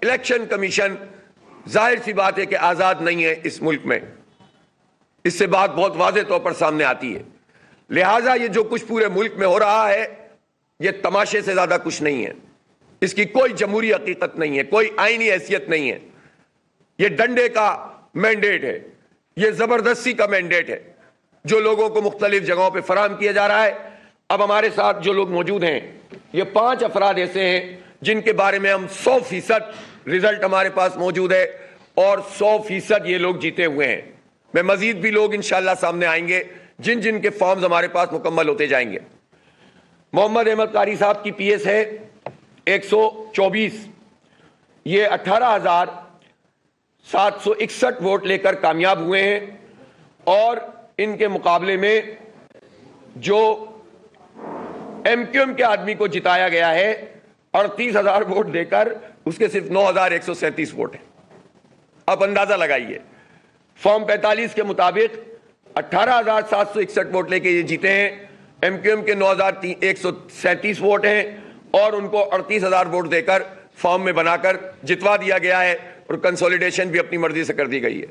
Election commission ظاہر سی بات ہے کہ آزاد نہیں ہے اس ملک میں، اس سے بات بہت واضح طور پر سامنے آتی ہے. لہٰذا یہ جو کچھ پورے ملک میں ہو رہا ہے یہ تماشے سے زیادہ کچھ نہیں ہے. اس کی کوئی جمہوری حقیقت نہیں ہے، کوئی آئینی حیثیت نہیں ہے. یہ ڈنڈے کا مینڈیٹ ہے، یہ زبردستی کا مینڈیٹ ہے جو لوگوں کو مختلف جگہوں پہ فراہم کیا جا رہا ہے. اب ہمارے ساتھ جو لوگ موجود ہیں یہ 5 افراد ایسے ہیں جن کے بارے میں ہم 100% رزلٹ ہمارے پاس موجود ہے اور 100% یہ لوگ جیتے ہوئے ہیں. میں مزید بھی لوگ انشاءاللہ سامنے آئیں گے جن جن کے فارمز ہمارے پاس مکمل ہوتے جائیں گے. محمد احمد قاری صاحب کی پی ایس ہے 124. یہ 18,761 ووٹ لے کر کامیاب ہوئے ہیں اور ان کے مقابلے میں جو ایم کیو ایم کے آدمی کو جتایا گیا ہے 38,000 ووٹ دے کر اس کے صرف 9,137 ووٹ ہیں. آپ اندازہ لگائیے. فارم 45 کے مطابق 18,761 ووٹ لے کے یہ جیتے ہیں، ایم کیو ایم کے 9,137 ووٹ ہیں اور ان کو 38,000 ووٹ دے کر فارم میں بنا کر جتوا دیا گیا ہے اور کنسولیڈیشن بھی اپنی مرضی سے کر دی گئی ہے.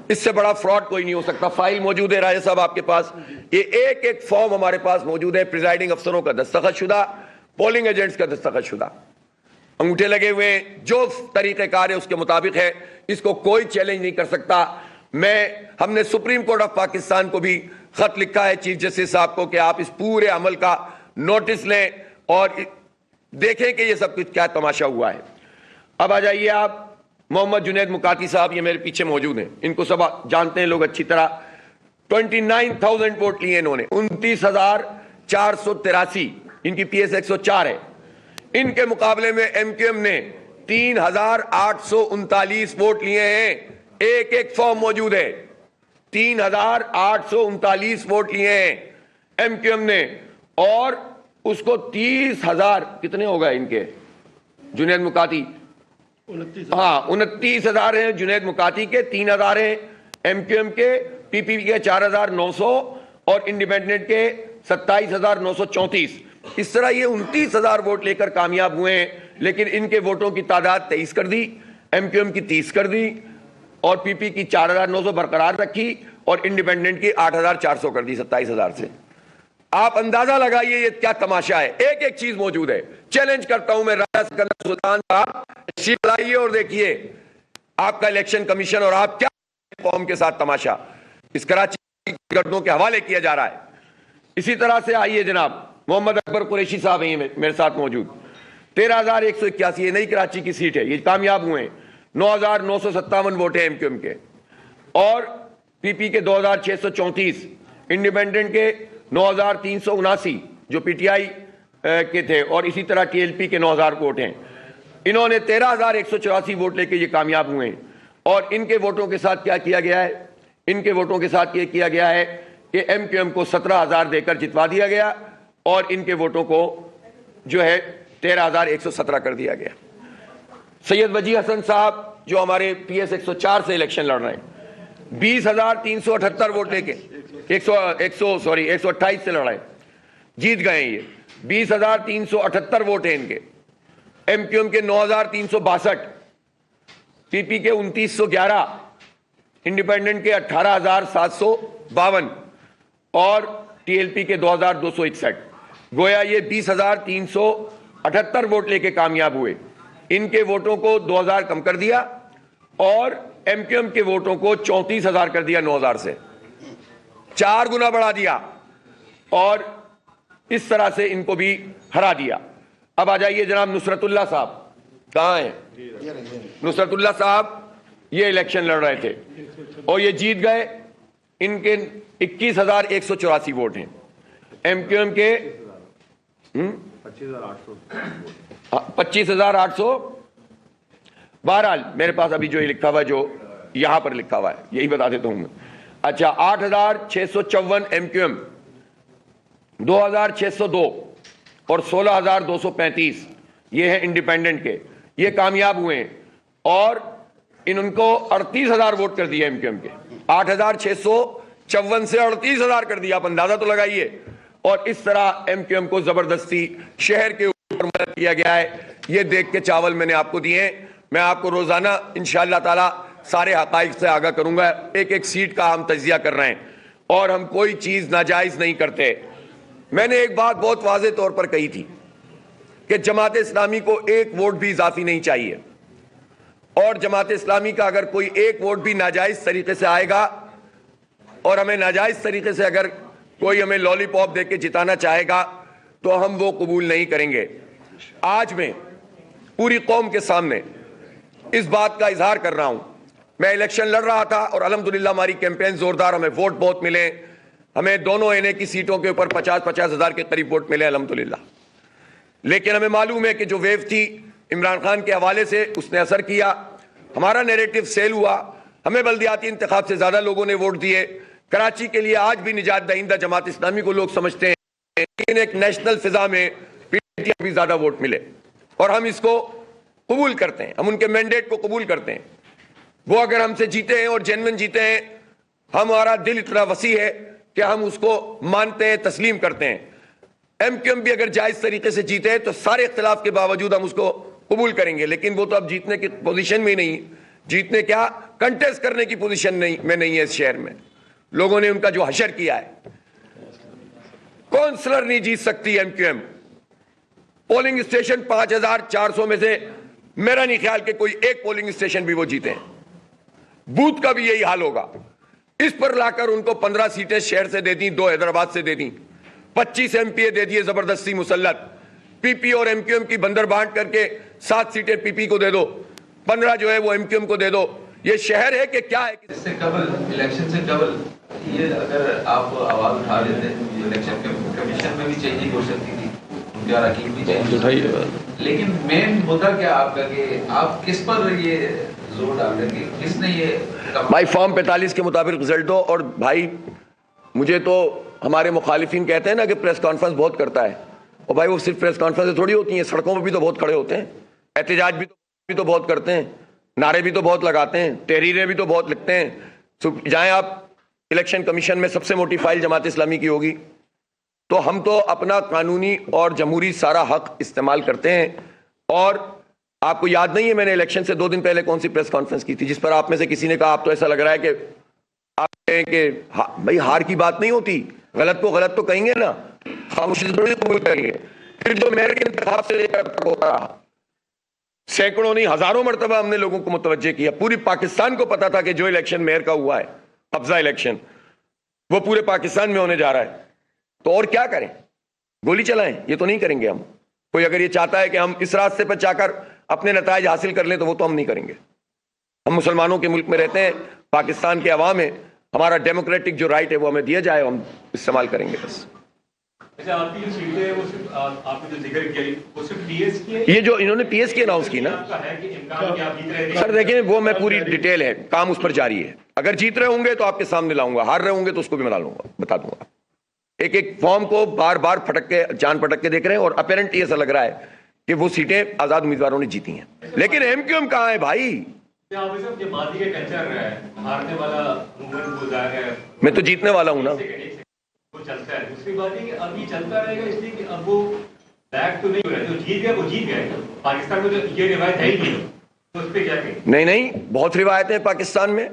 اس سے بڑا فراڈ کوئی نہیں ہو سکتا. فائل موجود ہے راجہ صاحب آپ کے پاس، یہ ایک ایک فارم ہمارے پاس موجود ہے، پریزائڈنگ افسروں کا دستخط شدہ، پولنگ ایجنٹس کا دستخط شدہ، انگوٹھے لگے ہوئے ہیں. جو طریقہ کار ہے اس کے مطابق ہے، اس کو کوئی چیلنج نہیں کر سکتا. ہم نے سپریم کورٹ آف پاکستان کو بھی خط لکھا ہے چیف جسٹس صاحب کو کہ آپ اس پورے عمل کا نوٹس لیں اور دیکھیں کہ یہ سب کچھ کیا تماشا ہوا ہے. اب آ جائیے آپ محمد جنید مکاتی صاحب، یہ میرے پیچھے موجود ہیں، ان کو سب جانتے ہیں لوگ اچھی طرح. 29,000 ووٹ لیے انہوں نے، 29,483. ان کی پی ایس 104 ہے. ان کے مقابلے میں ایم کیو ایم نے 3,839 ووٹ لیے ہیں. ایک ایک فارم موجود ہے. 3,839 ووٹ لیے ہیں ایم کیو ایم نے اور اس کو 30,000 کتنے ہو گئے ان کے جنید مکاتی؟ 29,000 ہیں جنید مکاتی کے، 3,000 ہیں ایم کیو ایم کے، پی پی کے 4,900 اور انڈیپینڈنٹ کے 27,934. اس طرح یہ 29,000 ووٹ لے کر کامیاب ہوئے ہیں. لیکن ان کے ووٹوں کی تعداد 23 کر دی، ایم کیو ایم کی 30 کر دی اور پی پی کی 4,900 برقرار رکھی اور انڈیپینڈنٹ کی 8,400 کر دی 27,000 سے. آپ اندازہ لگائیے یہ کیا تماشا ہے. ایک ایک چیز موجود ہے. چیلنج کرتا ہوں میں راجہ سکندر سلطان صاحب، تشریف لائیے اور دیکھیے آپ کا الیکشن کمیشن اور آپ کیا قوم کے ساتھ تماشا اس کراچی گردوں کے حوالے کیا جا رہا ہے. اسی طرح سے آئیے جناب محمد اکبر قریشی صاحب ہیں میرے ساتھ موجود، 13,181. یہ نئی کراچی کی سیٹ ہے، یہ کامیاب ہوئے ہیں. 9,957 ووٹ ہیں ایم کیو ایم کے اور پی پی کے 2,634، انڈیپینڈنٹ کے 9,379 جو پی ٹی آئی کے تھے اور اسی طرح ٹی ایل پی کے 9,000 ووٹ ہیں. انہوں نے 13,184 ووٹ لے کے یہ کامیاب ہوئے ہیں. اور ان کے ووٹوں کے ساتھ کیا کیا گیا ہے؟ ان کے ووٹوں کے ساتھ یہ کیا گیا ہے کہ ایم کیو ایم کو 17,000 دے کر جتوا دیا گیا اور ان کے ووٹوں کو جو ہے 13,117 کر دیا گیا. سید وجی حسن صاحب جو ہمارے پی ایس 104 سے الیکشن لڑ رہے ہیں، 20,378 ووٹ لے کے 128 سے لڑائے، جیت گئے ہیں. یہ 20,378 ووٹ ہیں ان کے. ایم کیو ایم کے 9,362، پی پی کے 2,911، انڈیپینڈنٹ کے 18,752 اور ٹی ایل پی کے 2,261. گویا یہ 20,378 ووٹ لے کے کامیاب ہوئے. ان کے ووٹوں کو 2,000 کم کر دیا اور ایم کیو ایم کے ووٹوں کو 34,000 کر دیا 9,000 سے، 4 گنا بڑھا دیا اور اس طرح سے ان کو بھی ہرا دیا. اب آ جائیے جناب نصرت اللہ صاحب، کہاں ہیں نصرت اللہ صاحب؟ یہ الیکشن لڑ رہے تھے اور یہ جیت گئے. ان کے 21,184 ووٹ ہیں. ایم کیو ایم کے 25,800. بہرحال میرے پاس ابھی جو یہ لکھا ہوا ہے، جو یہاں پر لکھا ہوا ہے یہی بتا دیتا ہوں میں. اچھا 8,654 ایم کیو ایم، 2,602 اور 16,235 یہ ہیں انڈیپینڈنٹ کے، یہ کامیاب ہوئے ہیں اور ان کو 38,000 ووٹ کر دیا ایم کیو ایم کے. 8,654 سے 38,000 کر دیا. آپ اندازہ تو لگائیے. اور اس طرح ایم کیو ایم کو زبردستی شہر کے اوپر مدد کیا گیا ہے. یہ دیکھ کے چاول میں نے آپ کو دیے. میں آپ کو روزانہ انشاءاللہ تعالی سارے حقائق سے آگاہ کروں گا. ایک ایک سیٹ کا ہم تجزیہ کر رہے ہیں اور ہم کوئی چیز ناجائز نہیں کرتے. میں نے ایک بات بہت واضح طور پر کہی تھی کہ جماعت اسلامی کو ایک ووٹ بھی اضافی نہیں چاہیے, اور جماعت اسلامی کا اگر کوئی ایک ووٹ بھی ناجائز طریقے سے آئے گا اور ہمیں ناجائز طریقے سے اگر کوئی ہمیں لالی پاپ دے کے جتانا چاہے گا تو ہم وہ قبول نہیں کریں گے. آج میں پوری قوم کے سامنے اس بات کا اظہار کر رہا ہوں. میں الیکشن لڑ رہا تھا اور الحمدللہ ہماری کیمپین زوردار, ہمیں ووٹ بہت ملے, ہمیں دونوں این اے کی سیٹوں کے اوپر 50-50 ہزار کے قریب ووٹ ملے الحمدللہ. لیکن ہمیں معلوم ہے کہ جو ویو تھی عمران خان کے حوالے سے اس نے اثر کیا, ہمارا نیریٹو سیل ہوا, ہمیں بلدیاتی انتخاب سے زیادہ لوگوں نے ووٹ دیے. کراچی کے لیے آج بھی نجات دہندہ جماعت اسلامی کو لوگ سمجھتے ہیں, لیکن ایک نیشنل فضا میں پی ٹی آئی بھی زیادہ ووٹ ملے اور ہم اس کو قبول کرتے ہیں, ہم ان کے مینڈیٹ کو قبول کرتے ہیں. وہ اگر ہم سے جیتے ہیں اور جینوین جیتے ہیں, ہمارا دل اتنا وسیع ہے کہ ہم اس کو مانتے ہیں, تسلیم کرتے ہیں. ایم کیو ایم بھی اگر جائز طریقے سے جیتے ہیں تو سارے اختلاف کے باوجود ہم اس کو قبول کریں گے, لیکن وہ تو اب جیتنے کی پوزیشن میں نہیں, جیتنے کیا کنٹیسٹ کرنے کی پوزیشن میں نہیں ہے. اس شہر میں لوگوں نے ان کا جو حشر کیا ہے, کونسلر نہیں جیت سکتی M Q M. Polling station 5400 میں سے میرا نہیں خیال کہ کوئی ایک پولنگ اسٹیشن بھی وہ جیتے ہیں. بوتھ کا بھی یہی حال ہوگا. اس پر لا کر ان کو 15 سیٹیں شہر سے دے دیں, 2 حیدرآباد سے دے دیں, 25 ایم پی اے دے دیے زبردستی مسلط, پی پی اور ایم کیو ایم کی بندر بانٹ کر کے 7 سیٹیں پی پی کو دے دو, 15 جو ہے وہ ایم کیو ایم کو دے دو. یہ شہر ہے کہ کیا ہے؟ اس سے قبل الیکشن سے قبل یہ اگر آپ آواز اٹھا لیتے الیکشن کمیشن میں بھی چینجنگ ہو سکتی تھی, ان کے اراکین بھی چینج, لیکن مین مدعا کیا آپ کا کہ آپ کس پر یہ زور ڈال رہے ہیں, کس نے یہ بھائی فارم 45 کے مطابق رزلٹ دو. اور بھائی مجھے تو ہمارے مخالفین کہتے ہیں نا کہ پریس کانفرنس بہت کرتا ہے, اور بھائی وہ صرف پریس کانفرنس تھوڑی ہوتی ہیں, سڑکوں پہ بھی تو بہت کھڑے ہوتے ہیں, احتجاج بھی تو بہت کرتے ہیں, نعرے بھی تو بہت لگاتے ہیں, تحریریں بھی تو بہت لکھتے ہیں. جائیں آپ الیکشن کمیشن میں سب سے موٹی فائل جماعت اسلامی کی ہوگی, تو ہم تو اپنا قانونی اور جمہوری سارا حق استعمال کرتے ہیں. اور آپ کو یاد نہیں ہے میں نے الیکشن سے 2 دن پہلے کون سی پریس کانفرنس کی تھی جس پر آپ میں سے کسی نے کہا آپ تو ایسا لگ رہا ہے کہ آپ کہیں کہ بھائی ہار کی بات نہیں ہوتی, غلط کو غلط تو کہیں گے نا, خاموشی سے قبول کریں گے. پھر جو میئر کے انتخاب سے لے کر ہوتا رہا, سینکڑوں نہیں ہزاروں مرتبہ ہم نے لوگوں کو متوجہ کیا. پوری پاکستان کو پتا تھا کہ جو الیکشن میئر کا ہوا ہے, قبضہ الیکشن, وہ پورے پاکستان میں ہونے جا رہا ہے. تو اور کیا کریں, گولی چلائیں؟ یہ تو نہیں کریں گے ہم. کوئی اگر یہ چاہتا ہے کہ ہم اس راستے پر جا کر اپنے نتائج حاصل کر لیں تو وہ تو ہم نہیں کریں گے. ہم مسلمانوں کے ملک میں رہتے ہیں, پاکستان کے عوام ہے, ہمارا ڈیموکریٹک جو رائٹ ہے وہ ہمیں دیا جائے, ہم استعمال کریں گے بس. یہ جو انہوں نے پی ایس کی اناؤنس کی نا سر, دیکھیں وہ میں پوری ڈیٹیل ہے, کام اس پر جاری ہے. اگر جیت رہے ہوں گے تو آپ کے سامنے لاؤں گا, ہار رہے ہوں گے تو اس کو بھی بتا دوں گا. ایک ایک فارم کو بار بار پھٹک کے جان پٹک کے دیکھ رہے ہیں, اور اپیرنٹلی ایسا لگ رہا ہے کہ وہ سیٹیں آزاد امیدواروں نے جیتی ہیں. لیکن ایم کیو ایم کہاں ہے بھائی؟ میں تو جیتنے والا ہوں نا. نہیں, بہت روایتیں ہیں پاکستان میں,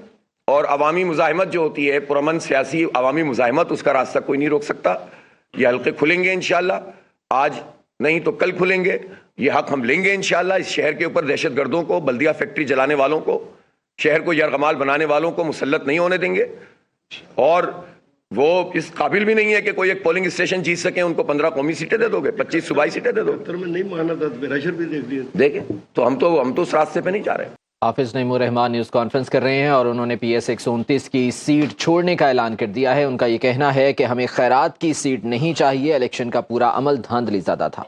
اور عوامی مزاحمت جو ہوتی ہے, پرامن سیاسی عوامی مزاحمت, اس کا راستہ کوئی نہیں روک سکتا. یہ حلقے کھلیں گے انشاءاللہ, آج نہیں تو کل کھلیں گے. یہ حق ہم لیں گے انشاءاللہ. اس شہر کے اوپر دہشت گردوں کو, بلدیہ فیکٹری جلانے والوں کو, شہر کو یرغمال بنانے والوں کو مسلط نہیں ہونے دیں گے. اور وہ اس قابل بھی نہیں ہے کہ کوئی ایک پولنگ اسٹیشن جیت سکیں. ان کو 15 قومی سیٹیں دے دو گے, 25 صوبائی سیٹیں دے دو. نہیں مانا تھا, پریشر بھی دیکھ لیا. دیکھیں تو ہم تو اس راستے پہ نہیں جا رہے. حافظ نعیم الرحمان نیوز کانفرنس کر رہے ہیں اور انہوں نے پی ایس 129 کی سیٹ چھوڑنے کا اعلان کر دیا ہے. ان کا یہ کہنا ہے کہ ہمیں خیرات کی سیٹ نہیں چاہیے, الیکشن کا پورا عمل دھاندلی زدہ تھا.